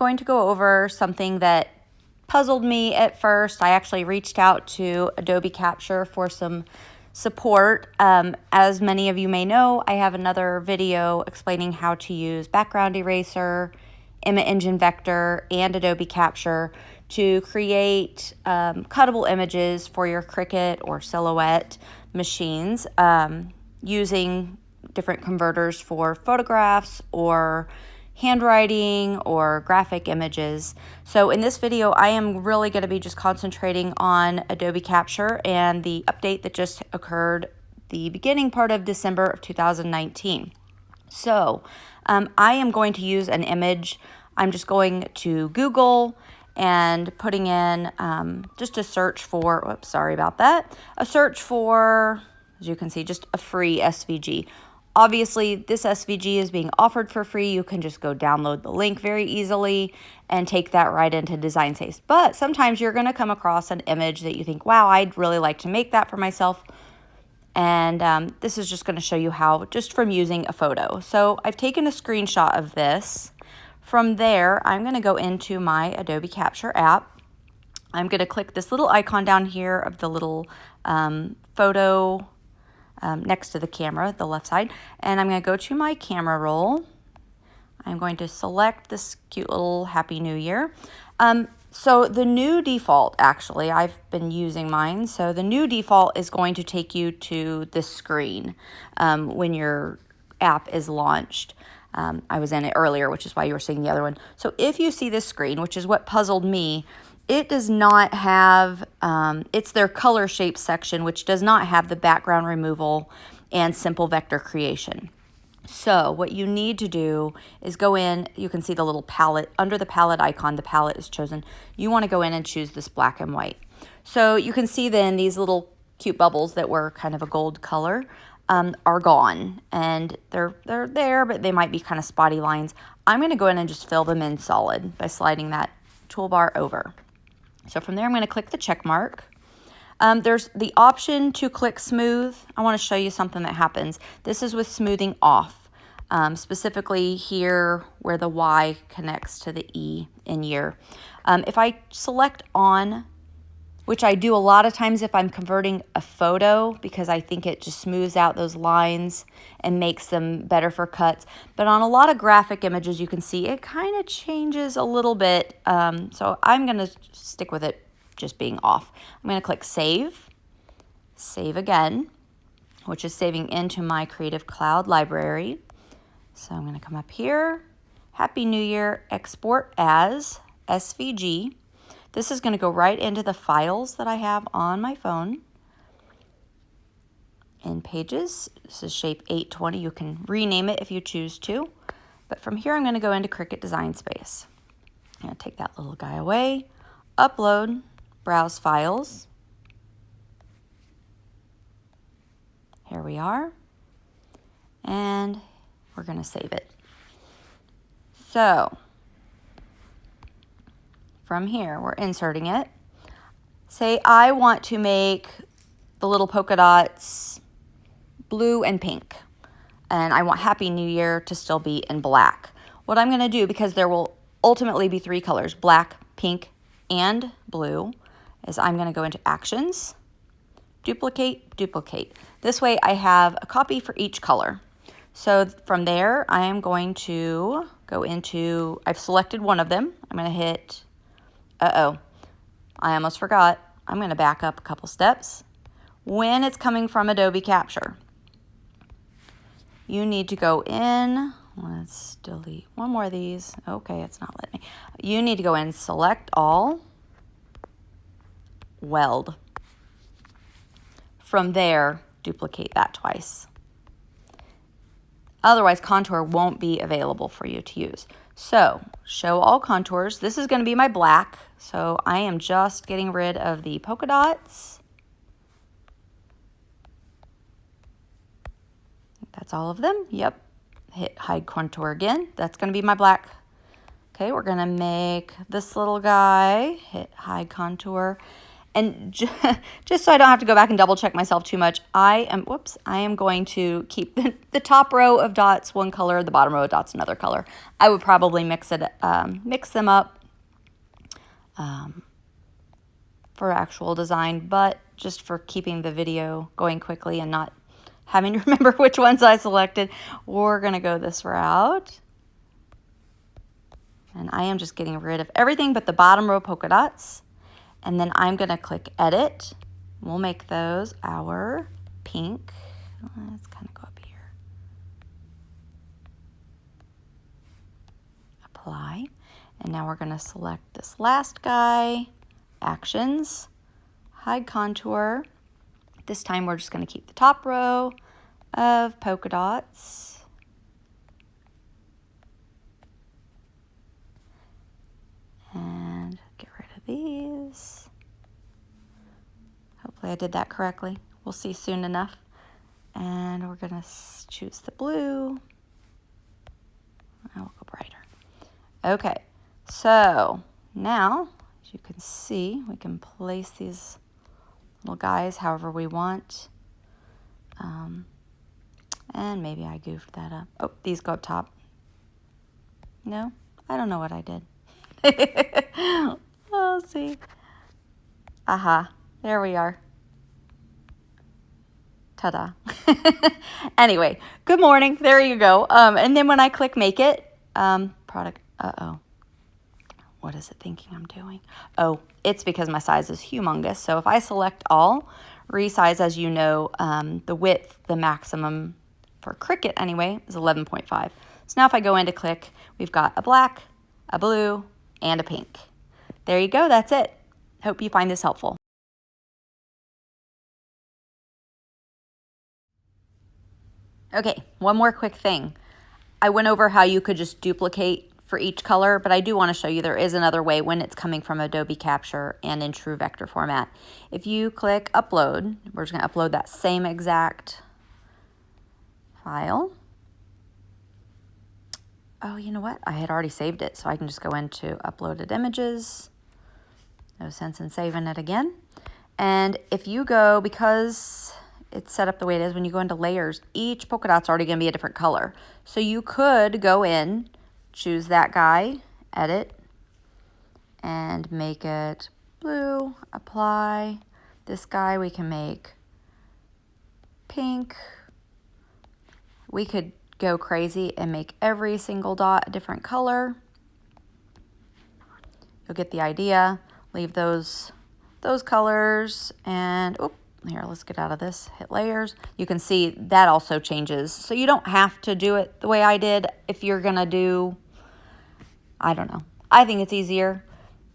going to go over something that puzzled me at first. I actually reached out to Adobe Capture for some support. As many of you may know, I have another video explaining how to use background eraser, image engine vector, and Adobe Capture to create cuttable images for your Cricut or Silhouette machines using different converters for photographs or handwriting or graphic images. So in this video, I am really going to be just concentrating on Adobe Capture and the update that just occurred the beginning part of December of 2019. So I am going to use an image. I'm just going to Google and putting in just a search for, whoops, sorry about that, a search for, as you can see, just a free SVG. Obviously, this SVG is being offered for free. You can just go download the link very easily and take that right into Design Space. But sometimes you're going to come across an image that you think, wow, I'd really like to make that for myself. And this is just going to show you how, just from using a photo. So I've taken a screenshot of this. From there, I'm going to go into my Adobe Capture app. I'm going to click this little icon down here of the little photo next to the camera, the left side, and I'm going to go to my camera roll. I'm going to select this cute little Happy New Year. So the new default, actually, I've been using mine, so the new default is going to take you to this screen when your app is launched. I was in it earlier, which is why you were seeing the other one. So if you see this screen, which is what puzzled me, it does not have, it's their color shape section, which does not have the background removal and simple vector creation. So what you need to do is go in, you can see the little palette, under the palette icon, the palette is chosen. You want to go in and choose this black and white. So you can see then these little cute bubbles that were kind of a gold color are gone, and they're there, but they might be kind of spotty lines. I'm going to go in and just fill them in solid by sliding that toolbar over. So from there, I'm going to click the check mark. There's the option to click smooth. I want to show you something that happens. This is with smoothing off, specifically here where the Y connects to the E in year. If I select on, which I do a lot of times if I'm converting a photo, because I think it just smooths out those lines and makes them better for cuts. But on a lot of graphic images, you can see it kind of changes a little bit. So I'm going to stick with it just being off. I'm going to click save, save again, which is saving into my Creative Cloud library. So I'm going to come up here, Happy New Year, export as SVG. This is going to go right into the files that I have on my phone. In Pages, this is shape 820. You can rename it if you choose to. But from here, I'm going to go into Cricut Design Space. I'm going to take that little guy away, upload, browse files. Here we are. And we're going to save it. So from here, we're inserting it. Say I want to make the little polka dots blue and pink, and I want Happy New Year to still be in black. What I'm going to do, because there will ultimately be three colors, black, pink, and blue, is I'm going to go into Actions, Duplicate, Duplicate. This way I have a copy for each color. So from there, I am going to go into, I've selected one of them. I'm going to hit, I almost forgot. I'm going to back up a couple steps. When it's coming from Adobe Capture, you need to go in. Let's delete one more of these. Okay, it's not letting me. You need to go in, select all, weld. From there, duplicate that twice. Otherwise, contour won't be available for you to use. So, show all contours. This is going to be my black. So I am just getting rid of the polka dots. That's all of them. Yep. Hit hide contour again. That's going to be my black. Okay, we're going to make this little guy. Hit hide contour. And just so I don't have to go back and double check myself too much, I am going to keep the top row of dots one color, the bottom row of dots another color. I would probably mix them up for actual design, but just for keeping the video going quickly and not having to remember which ones I selected, we're going to go this route. And I am just getting rid of everything but the bottom row polka dots. And then I'm going to click Edit. We'll make those our pink. Let's kind of go up here. Apply. And now we're going to select this last guy. Actions. Hide contour. This time we're just going to keep the top row of polka dots. And get rid of these. Hopefully I did that correctly. We'll see soon enough. And we're going to choose the blue. I'll go brighter. Okay, so now, as you can see, we can place these little guys however we want. And maybe I goofed that up. Oh, these go up top. No, I don't know what I did. We'll see. Aha, there we are. Ta-da. Anyway, good morning. There you go. And then when I click make it, product, what is it thinking I'm doing? Oh, it's because my size is humongous. So if I select all, resize, as you know, the width, the maximum for Cricut anyway, is 11.5. So now if I go in to click, we've got a black, a blue, and a pink. There you go. That's it. Hope you find this helpful. Okay, one more quick thing. I went over how you could just duplicate for each color, but I do want to show you there is another way when it's coming from Adobe Capture and in true vector format. If you click upload, we're just going to upload that same exact file. Oh, you know what? I had already saved it, so I can just go into uploaded images. No sense in saving it again. And if you go, because it's set up the way it is, when you go into layers, each polka dot's already going to be a different color. So you could go in, choose that guy, edit, and make it blue, apply. This guy we can make pink. We could go crazy and make every single dot a different color. You'll get the idea. Leave those colors, and here, let's get out of this. Hit layers. You can see that also changes. So you don't have to do it the way I did if you're gonna do, I don't know. I think it's easier.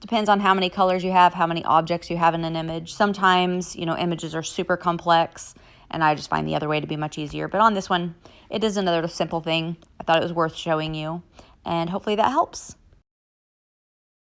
Depends on how many colors you have, how many objects you have in an image. Sometimes, you know, images are super complex, and I just find the other way to be much easier. But on this one, it is another simple thing. I thought it was worth showing you, and hopefully that helps.